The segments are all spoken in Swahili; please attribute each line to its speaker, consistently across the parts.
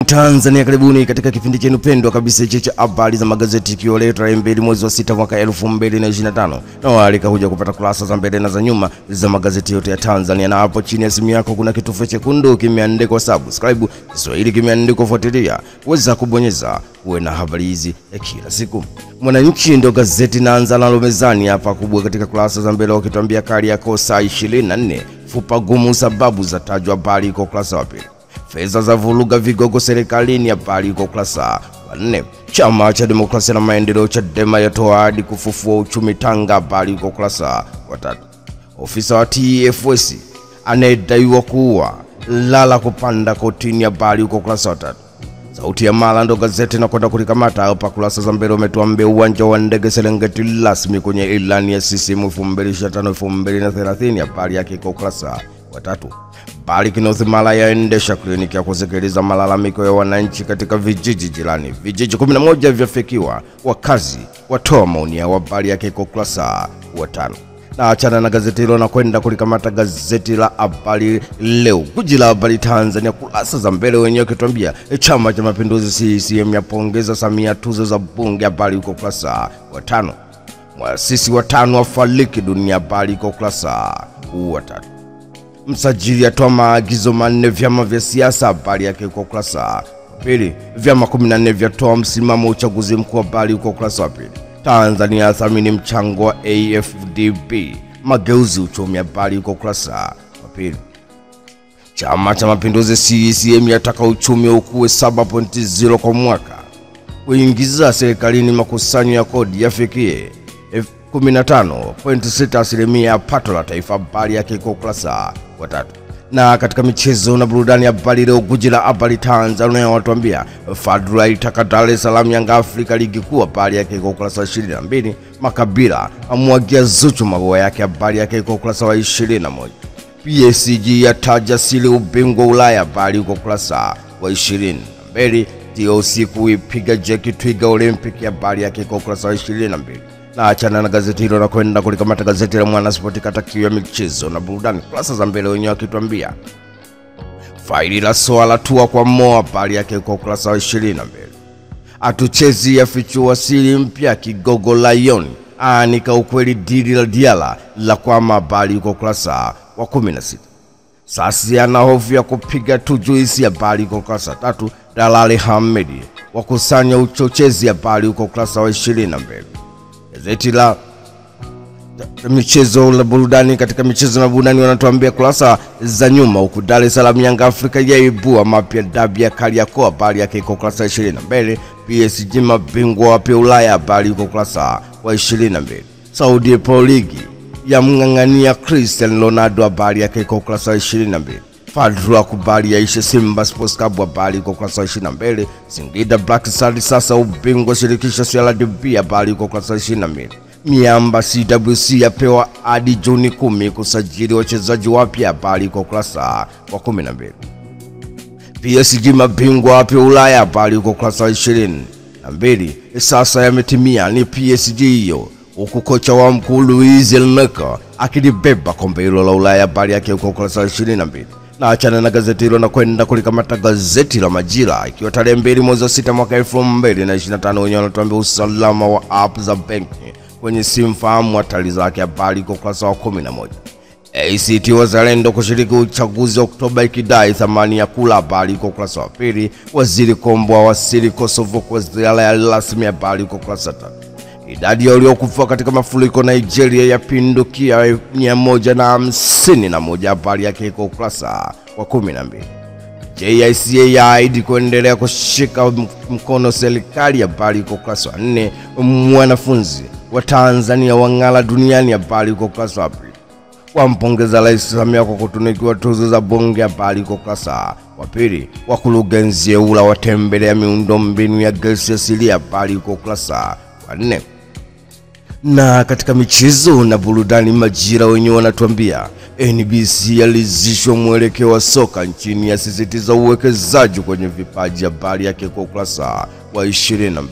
Speaker 1: Tanzania, karibuni katika kipindi chenu pendwa kabisa cha habari za magazeti kioleo tarehe 2 mwezi wa 6 mwaka 2025. Na walika huja kupata kurasa za mbele na za nyuma za magazeti yote ya Tanzania, na hapo chini ya simu yako kuna kitufe chekundu kimeandikwa subscribe, Kiswahili kimeandikwa fuatilia. Weza kubonyeza uwe na habari hizi ya kila siku. Mwananchi ndio gazeti naanza nalo mezani hapa kubwa katika kurasa za mbele wakituambia Kariakoo saa 24 fupa gumu sababu za tajwa, habari iko kurasa wa pili. Fedha za vuruga vigogo serikalini, habari iko kurasa wa 4. Chama cha Demokrasia na Maendeleo Chadema yatoa ahadi kufufua uchumi Tanga, habari iko kurasa wa 3. Ofisa wa TFS anayedaiwa kuua lala kupanda kotini, habari iko kurasa wa 3. Sauti ya Mara ndo gazeti na kwenda kulikamata hapa kurasa za mbele umetuambia uwanja wa ndege Serengeti rasmi kwenye ilani ya CCM 2025-2030, habari yake iko kurasa wa 3. Bali Kinouth Mara yaendesha kliniki ya kusikiliza malalamiko ya wananchi katika vijiji jirani. Vijiji 11 vyafikiwa, wakazi watoa maoni yao, habari yake iko kurasa wa 5. Na achana na gazeti hilo na kwenda kulikamata gazeti la Habari Leo, guji la habari Tanzania, kurasa za mbele wenyewe kituambia Chama cha Mapinduzi CCM yapongeza Samia tuzo za bunge, habari iko kurasa wa 5. Mwasisi wa 5 wafariki dunia, habari iko kurasa wa 3. Msajili atoa maagizo 4 vyama vya siasa, habari yake iko kurasa wa 2. Vyama 14 vyatoa msimamo uchaguzi mkuu, habari iko kurasa wa 2. Tanzania thamini mchango wa AFDB mageuzi uchumi, habari iko kurasa wa 2. Chama cha Mapinduzi CCM yataka uchumi ukue 7.0 kwa mwaka. Kuingiza serikalini makusanyo ya kodi yafikie 15.6% ya pato la taifa, habari yake iko kurasa wa 3. Na katika michezo na burudani, habari Leo guji la habari Tanzania watuambia Fadlu itaka Dar es Salaam Yanga Afrika ligi kuu, habari yake iko kurasa wa 22. Makabila amwagia Zuchu magoa yake, habari yake iko kurasa wa 21. PSG yataja siri ubingwa Ulaya, habari iko kurasa wa 22. TOC kuipiga Jeki Twiga Olympic, habari yake iko kurasa wa 22. Na achana na gazeti hilo na kwenda kulikamata gazeti la Mwanaspoti katika ya michezo na burudani, kurasa za mbele wenyewe wakituambia faili la swala tua kwa Mo, habari yake iko kurasa wa 22. Atuchezi yafichua siri mpya kigogo Lion, anika ukweli dili la Diala la kwa habari iko kurasa wa 16. Sasi ana hofu ya kupiga Tujuisi, habari iko kurasa 3. Dalali Hamedi wakusanya uchochezi, habari iko kurasa wa 22. Gazeti la michezo la burudani, katika michezo na burudani wanatuambia kurasa za nyuma huku Dar es Salaam Yanga Afrika yaibua mapya dabi ya Kariakoo, habari yake iko kurasa 22. PSG mabingwa wapya Ulaya, habari iko kurasa wa 22. Saudi Pro League ya mngangania Cristiano Ronaldo, habari yake iko kurasa wa 22. Fadlu akubali yaisha Simba Sports Club, habari iko kurasa wa 22. Singida Black Stars sasa ubingwa shirikisho CRDB, habari iko kurasa wa 22. Miamba CWC yapewa hadi Juni 10 kusajili wachezaji wapya, habari iko kurasa wa 12. PSG mabingwa wapya Ulaya, habari iko kurasa wa 22. Sasa yametimia ni PSG hiyo, huku kocha wa mkuu Luis Enrique akilibeba kombe hilo la Ulaya, habari yake iko kurasa wa 22. Na achana na gazeti hilo na kwenda kulikamata gazeti la Majira, ikiwa tarehe 2 mwezi wa 6 mwaka 2025 wenyewe wanatuambia usalama wa app za benki kwenye simu, fahamu hatari zake, habari iko kurasa wa 11. ACT Wazalendo kushiriki uchaguzi Oktoba ikidai thamani ya kula, habari iko kurasa wa 2. Waziri Kombo wasili Kosovo kwa ziara ya rasmi, habari iko kurasa 3. Idadi ya waliokufa katika mafuriko Nigeria yapindukia 151, habari yake iko kurasa wa 12. JICA yaahidi kuendelea kushika mkono serikali, habari iko kurasa wa 4. Mwanafunzi wa Tanzania wang'ala duniani, habari iko kurasa wa 2. Wampongeza Rais Samia kwa kutunikiwa tuzo za bunge, habari iko kurasa wa 2. Wakurugenzi Eula watembelea miundombinu ya gesi asilia, habari iko kurasa wa 4. Na katika michezo na burudani, Majira wenyewe wanatuambia NBC yalizishwa mwelekeo wa soka nchini, yasisitiza uwekezaji kwenye vipaji, habari yake kwa kurasa wa 22.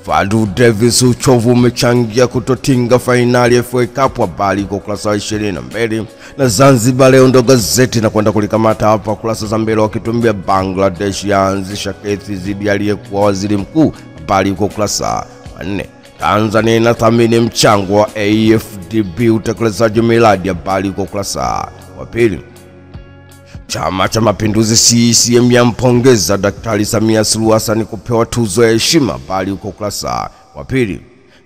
Speaker 1: Fadlu Davis uchovu umechangia kutotinga fainali ya FA Cup. Habari iko ukurasa wa 22. Na Zanzibar Leo ndo gazeti na kwenda kulikamata hapa kurasa za mbele wakitumbia Bangladesh yaanzisha kesi dhidi aliyekuwa waziri mkuu. Habari iko ukurasa wa 4. Tanzania inathamini mchango wa AFDB utekelezaji miradi. Habari iko ukurasa wa 2. Chama cha Mapinduzi CCM yampongeza Daktari Samia Suluhu Hassan kupewa tuzo ya heshima. Habari uko ukurasa wa 2.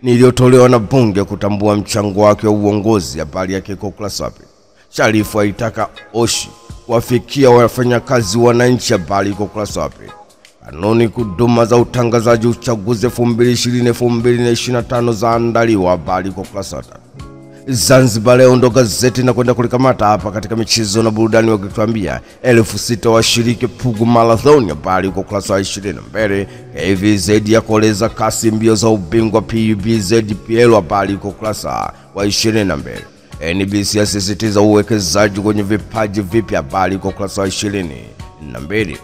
Speaker 1: Niliyotolewa na bunge kutambua mchango wake wa uongozi. Habari yake iko ukurasa wa 2. Sharifu aitaka Oshi kuwafikia wafanyakazi wananchi. Habari iko ukurasa wa 2. Kanuni huduma za utangazaji uchaguzi 2020-2025 zaandaliwa. Habari iko ukurasa wa 3. Zanzibar Leo ndo gazeti na kwenda kulikamata hapa katika michezo na burudani wakituambia 6,000 washiriki Pugu Marathon. Habari uko ukurasa wa 22. KVZ ya koleza kasi mbio za ubingwa PUBZPL. Habari uko ukurasa wa 22. NBC asisitiza uwekezaji kwenye vipaji vipya. Habari uko ukurasa wa 22.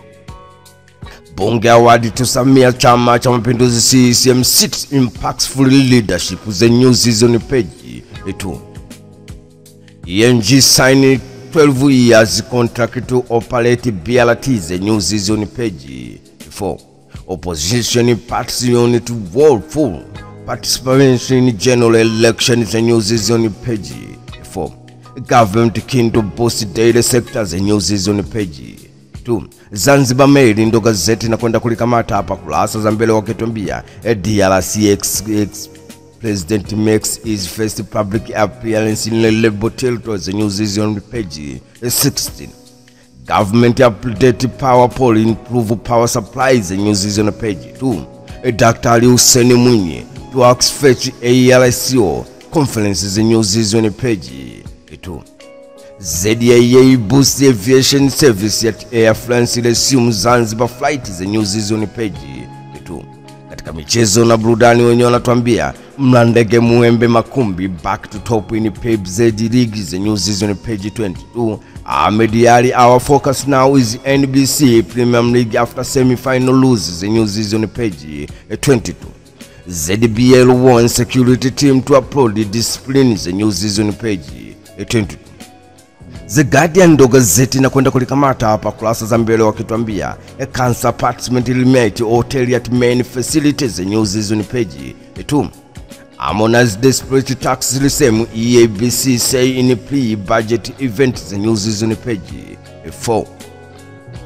Speaker 1: Bunge awadi tusamia Chama cha Mapinduzi CCM City Impactful Leadership. The New Season page 2. ENG sign 12 years contract to operate BRT. The New Season page 4. Opposition participation to vote full participation in general election. The New Season page 4. Government keen to boost daily sector. The New Season page 2. Zanzibar Mail ndo gazeti na kwenda kulikamata hapa kurasa za mbele wakituambia DRC President makes his first public appearance in Lebo territory. The New Season page 16. Government update power poll improve power supplies. The New Season page 2. Dr. Hussein Mwinyi to Oxford ARCO conference. The New Season page 2. ZAA boost aviation service at Air France resume Zanzibar flight. The New Season page 2. Katika michezo na burudani wenyewe wanatuambia Mlandege Muembe Makumbi back to top in PEBZ League. The New Season page 22. Ahmed Ali our focus now is NBC Premier League after semi-final lose. The New Season page 22. ZBL won security team to upload the discipline. The New Season page 22. The Guardian ndo gazeti na kwenda kulikamata hapa kurasa za mbele wakituambia a cancer apartment limit hotel at main facilities. The New Season page 2. Harmonize desperate tax reform EABC say in pre-budget event. The New Season page 4.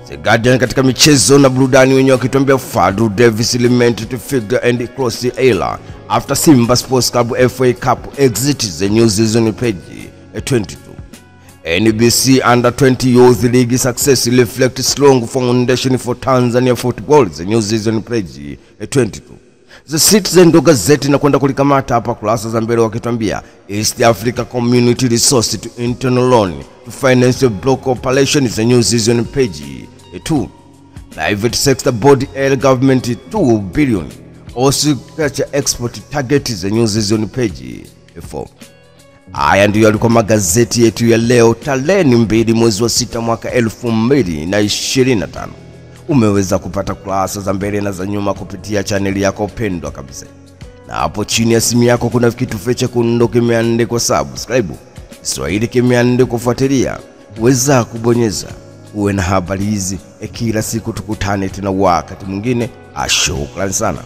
Speaker 1: The Guardian katika michezo na burudani wenyewe wakituambia Fadlu Davis lamented to figure and cross the aisle after Simba Sports Club FA Cup exit. The New Season page 22. NBC Under 20 Youth League success reflect strong foundation for Tanzania football. The New Season page 22. The Citizen ndo gazeti na kwenda kulikamata hapa kurasa za mbele wakituambia East Africa Community Resource to internal loan to finance block operation. The New Season page 2. Private sector body air government 2 billion also culture export target. The New Season page 4. Haya ndio yalikuwa magazeti yetu ya leo tarehe 2 mwezi wa 6 mwaka 2025. Umeweza kupata kurasa za mbele na za nyuma kupitia channel yako pendwa kabisa. Na hapo chini ya simu yako kuna kitufe chekundu kimeandikwa subscribe. Kiswahili kimeandikwa kufuatilia. Weza kubonyeza uwe na habari hizi kila siku. Tukutane tena wakati mwingine. Shukrani sana.